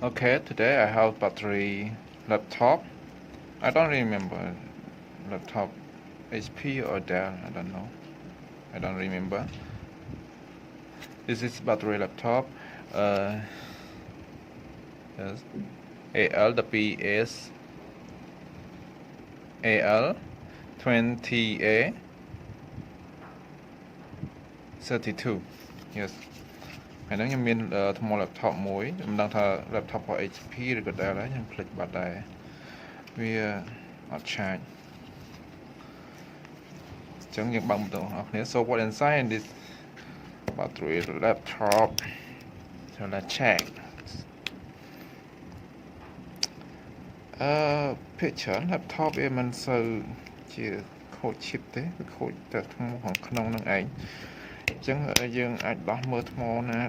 Okay, today I have battery laptop. I don't remember laptop HP or Dell. I don't know. I don't remember. This is battery laptop. Yes. AL AL20A 32. Yes. ហើយហ្នឹងខ្ញុំមានថ្ម laptop មួយមិនដឹងថា laptop របស់ HP ឬក៏ Dell ដែរខ្ញុំភ្លេចបាត់ដែរវាអត់ឆាចអញ្ចឹងយើងបើកបន្ទប់បងប្អូនគ្នា So what inside in this battery laptop so let's check ភាគច្រើន laptop វាមិនសូវជាខូច chip ទេវាខូចតែថ្មខាងក្នុងហ្នឹងឯងអញ្ចឹងយើងអាចដោះមើលថ្មណា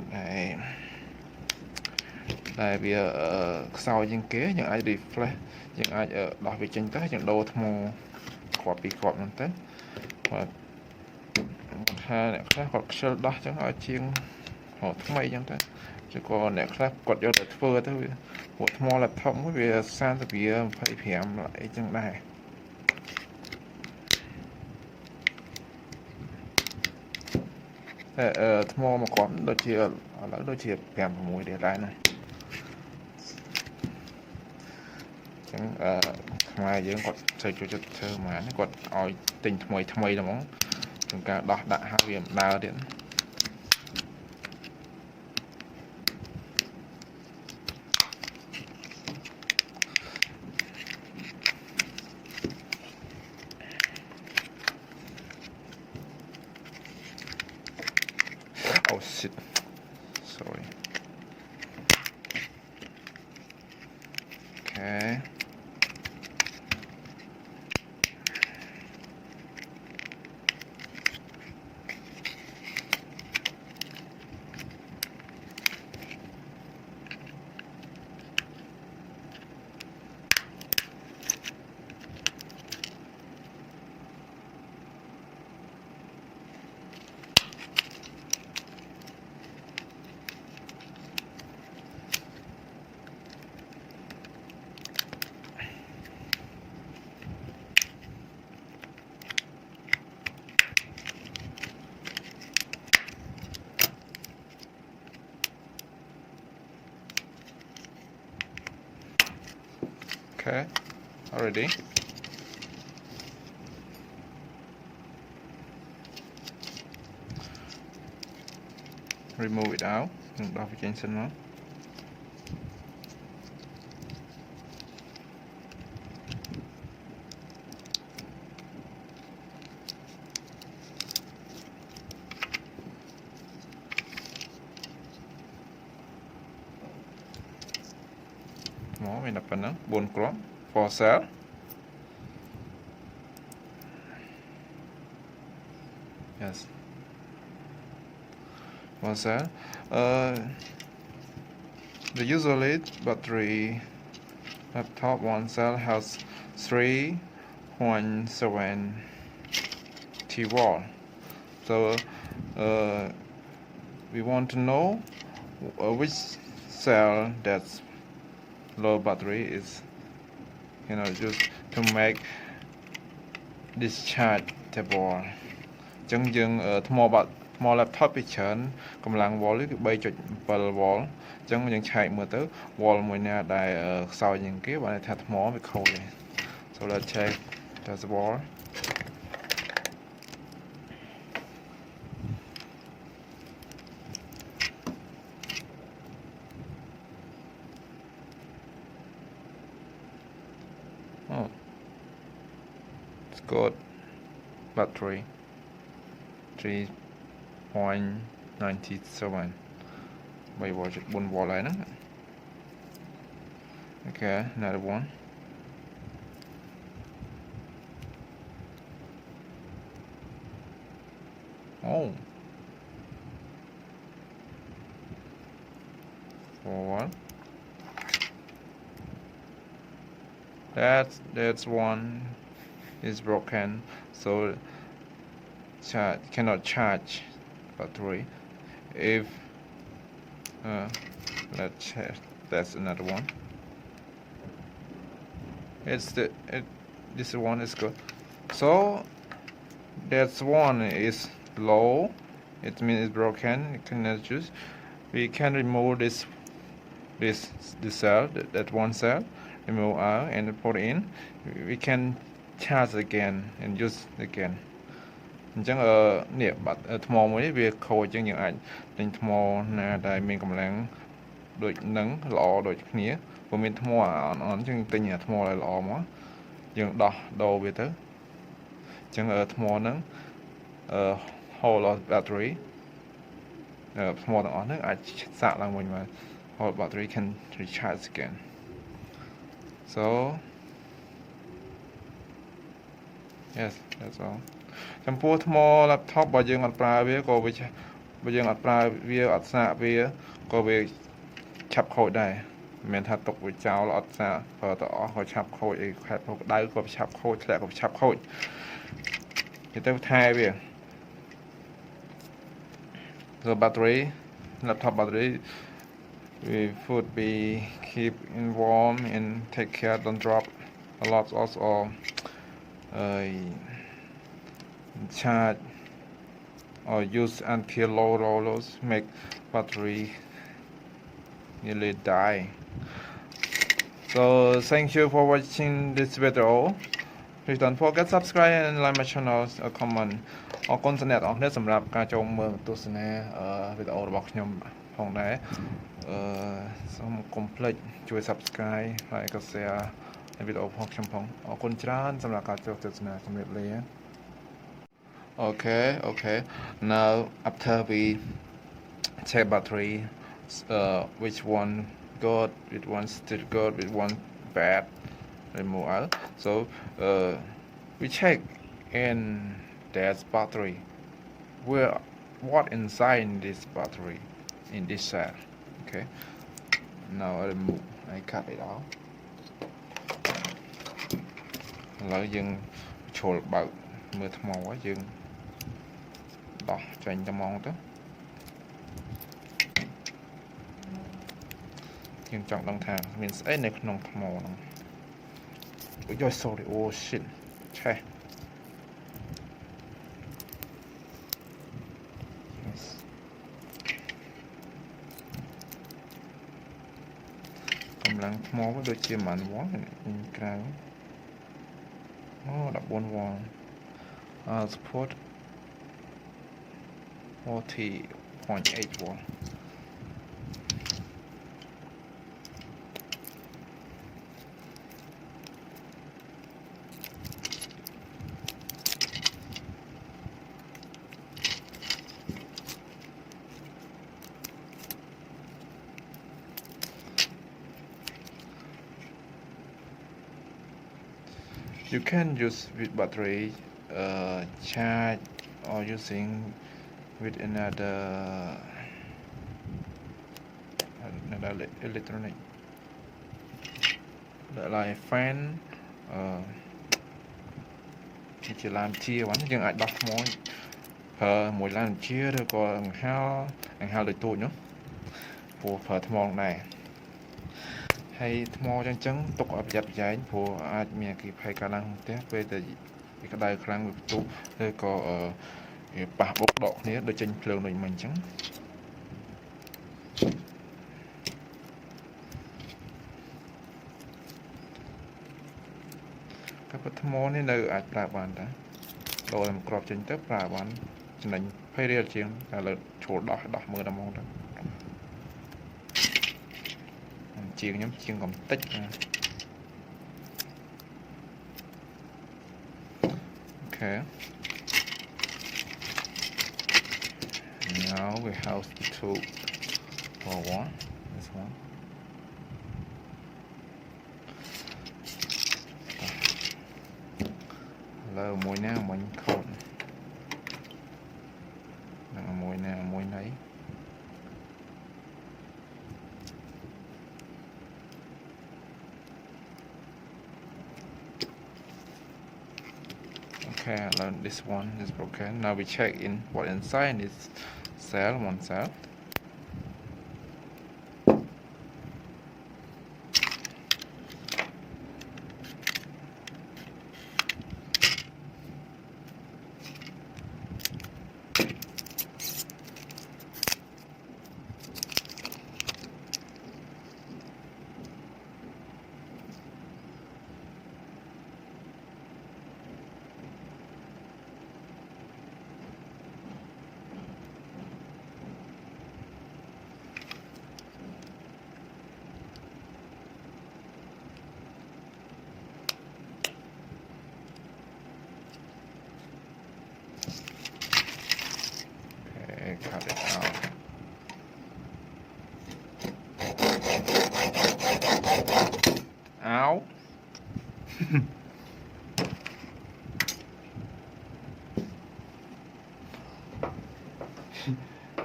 ដែលវាខ្សោយជាងគេយើងអាច refresh យើងអាចដោះវាចេញទៅយើងដូរថ្មគ្រាប់ពីរគ្រាប់ហ្នឹងទៅគាត់ថាអ្នកខ្លះគាត់ខ្ជិលដោះអញ្ចឹងឲ្យជាងថ្មីអញ្ចឹងទៅchứ cònអ្នកខ្លះគាត់យកទៅធ្វើទៅពួកថ្ម laptop មួយវា30វា25lạiអញ្ចឹងដែរថ្មមកគ្រាប់ដូចជាឥឡូវដូចជា5 6ដែរណាអញ្ចឹងខ្មែរយើងគាត់ចូលចិត្តធ្វើហ្មងគាត់ឲ្យទិញថ្មីហ្មងក្នុងការដោះដាក់ហើយវាមិនដើរទៀតOh shit sorry okay Okay, already. Remove it out. Đo phía trên sân nó. Nó mình đặt phần đó 4 crop for cell yes for cell the usually battery laptop one cell has 3.7 T-volt so we want to know which cell that's low battery is used to make dischargeable អញ្ចឹងយើងថ្ម laptop ពីច្រើនកម្លាំង volt គឺ 3.7 volt អញ្ចឹងយើងឆែកមើលទៅ volt មួយណាដែលខ្សោយជាងគេបានន័យថាថ្មវាខូចទេ So let's check the volt Oh, it's good battery 3.97 3.4 volt lại đó Okay, another one Oh 4 That's one is broken so cannot charge battery if let's check That's another one. This one is good. So that one is low. It means it's broken. You cannot use. We can remove this cell, that one cell, remove out and put in. We can charge again and use again. អញ្ចឹងនេះបាត់ថ្មមួយវាខូចអញ្ចឹងយើងអាចទិញថ្មណាដែលមានកម្លាំងដូចនឹងល្អដូចគ្នាព្រោះមានថ្មអន់អញ្ចឹងទិញថ្មដែលល្អមកយើងដោះដូរវាទៅអញ្ចឹងថ្មហ្នឹងwhole of battery ថ្មទាំងអស់ហ្នឹងអាចសាកឡើងវិញមក whole battery can recharge again. So yes, that's all. ចំពោះថ្ម laptop បើយើងអត់ប្រើវាក៏វាបើយើងអត់ប្រើវាអត់សាកវាក៏វាឆាប់ខូចដែរមិនមែនថាទុកវាចោលអត់សាកប្រើទៅអស់ក៏ឆាប់ខូចអីខែប្រដៅក៏ឆាប់ខូចធ្លាក់ក៏ឆាប់ខូចគេទៅថែវា The battery laptop battery we should be keep in warm and take care don't drop a lot also charge or use until lows make battery nearly die. So thank you for watching this video. Please don't forget subscribe and like my channel comment អរគុណសម្រាប់អ្នកនរសម្រាប់ការចូលមើលទស្សនាវីដេអូរបស់ខ្ញុំផងដែរសូមកុំភ្លេចជួយ subscribe ហើយក៏ share វីដេអូផងខ្ញុំផងអរគុណច្រើនសម្រាប់ការចូលទស្សនាជំរាបលា Okay. Now after we check battery, which one good, which one still good, which one bad, remove out. So we check in that battery. What inside in this battery, in this cell. Okay. Now I cut it out. ឥឡូវយើងចូលបើកមើលថ្មយើងដោះចេញតែហ្មងទៅយើងចង់ដឹងថាមានស្អីនៅក្នុងថ្មហ្នឹងអូយ sorry oh shit ឆេះកម្លាំងថ្មវាដូចជាមិនវ៉ងក្រៅអូ14វ៉ងsupport 40.8 volt. You can use with battery charge or using with another electronic like fan ជាឡានជាហ្នឹងយើងអាចដោះថ្មប្រើមួយឡានជាឬក៏អង្ហាលដូចទូចនោះព្រោះប្រើថ្មដែរហើយថ្មចឹងទុកឲ្យប្រយ័ត្នប្រយែងព្រោះអាចមានអគ្គិភ័យកើតឡើងក្នុងផ្ទះពេលដែលវាក្តៅខ្លាំងវាផ្ទុះឬក៏ប៉ះបុកដកគ្នាដូចចេញភ្លើងដូចមិញអញ្ចឹងកាប់ថ្មនេះនៅអាចប្រើបានតាដូរតែក្របចេញទៅប្រើបានចំណេញ20រៀលជាងតែលើចូលដោះមើលតែហ្មងទៅជាងខ្ញុំជាងកំតិចOkay. Now we have the tube for one. This one. Lỡ mùi nào mình khôn. Đừng mùi nào mùi nấy. Okay, this one is broken. Now we check in what inside this cell, one cell.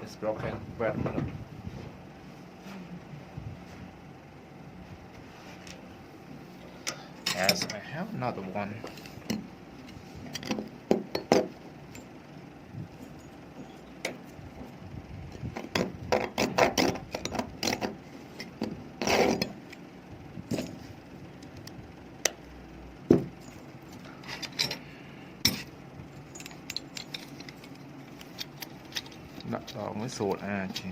It's broken. Wait a minute. Yes, I have another one. Đặt vào mới sụt chị.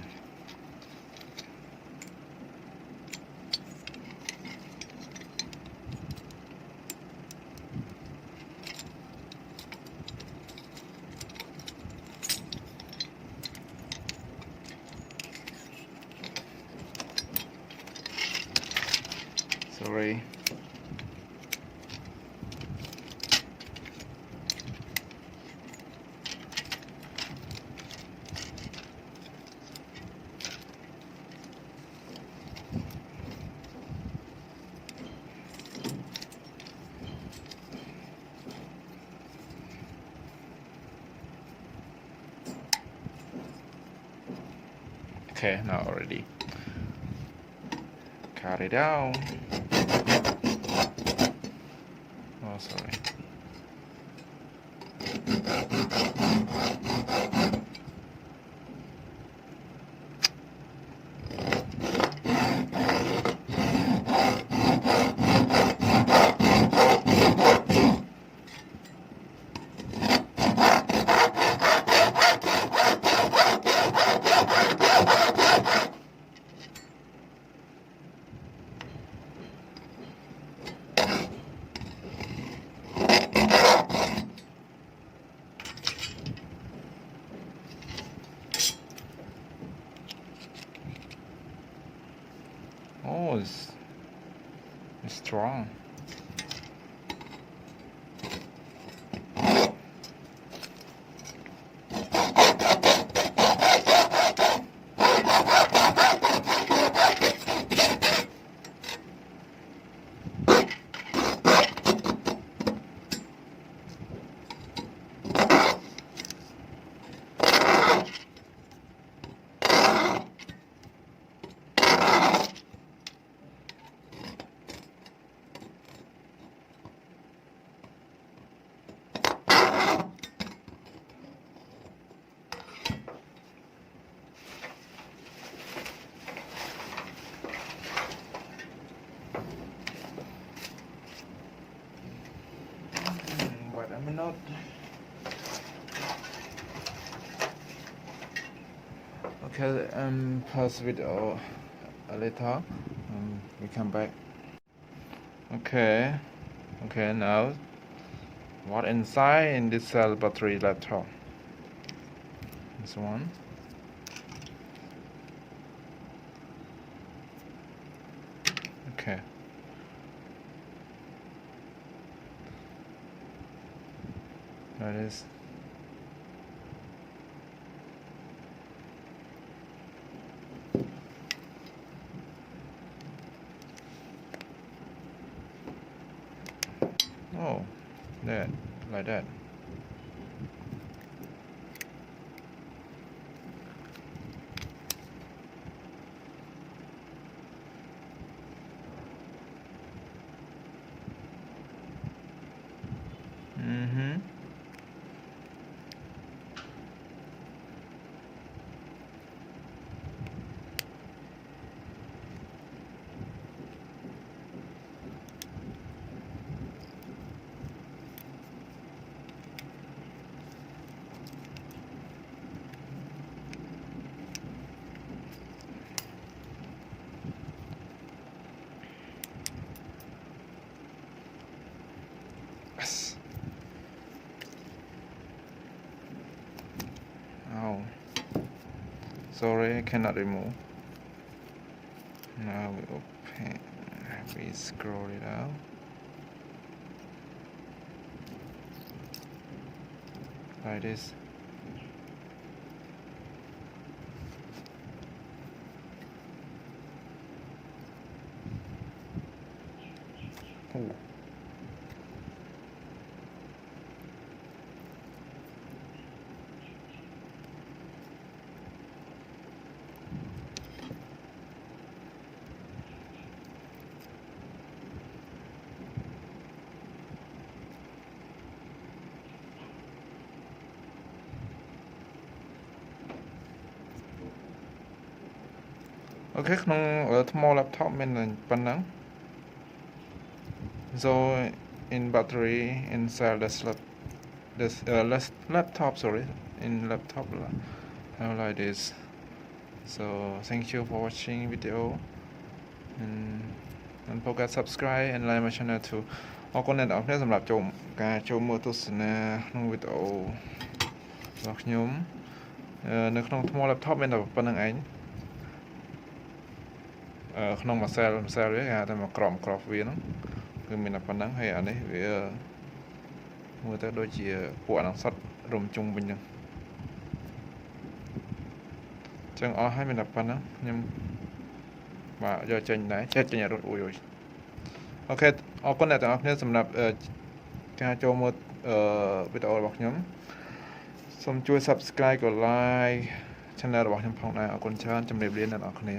Sorry. Okay, now already. Cut it out. Oh, sorry. Oh, it's strong. But I'm not. Okay, pause video a little. We come back. Okay, now what inside in this cell battery laptop? This one. Okay. There it is. Oh, that, like that. Yes. Oh, sorry, I cannot remove. Now we open, we scroll it out. Like this. Oh. អូខេក្នុងថ្ម laptop មានប៉ុណ្ណឹង so in battery inside this laptop, sorry, in laptop like this. So thank you for watching video, and don't forget subscribe and like my channel too. អរគុណអ្នកនរគ្នាសម្រាប់ការចូលមើលទស្សនាក្នុងវីដេអូរបស់ខ្ញុំនៅក្នុងថ្ម laptop មានតែប៉ុណ្្នឹងឯងក្នុងមួយ cell វាគេហៅថាមួយក្រមវាហ្នឹងគឺមានតែប៉ុណ្្នឹងហើយអានេះវាមើលទៅដូចជាពួកអានឹងសុទ្ធរុំជុំវិញហ្នឹងចឹងអស់ហើយមានតែប៉ុណ្្នឹងខ្ញុំបាទយកចេញដែរចេញឲ្យរត់អូយអូខេអរគុណអ្នកទាំងអស់គ្នាសម្រាប់ការចូលមើលវីដេអូរបស់ខ្ញុំសូមជួយ subscribe ក៏ like channel របស់ខ្ញុំផងដែរអរគុណច្រើនជម្រាបលាអ្នកទាំងអស់គ្នា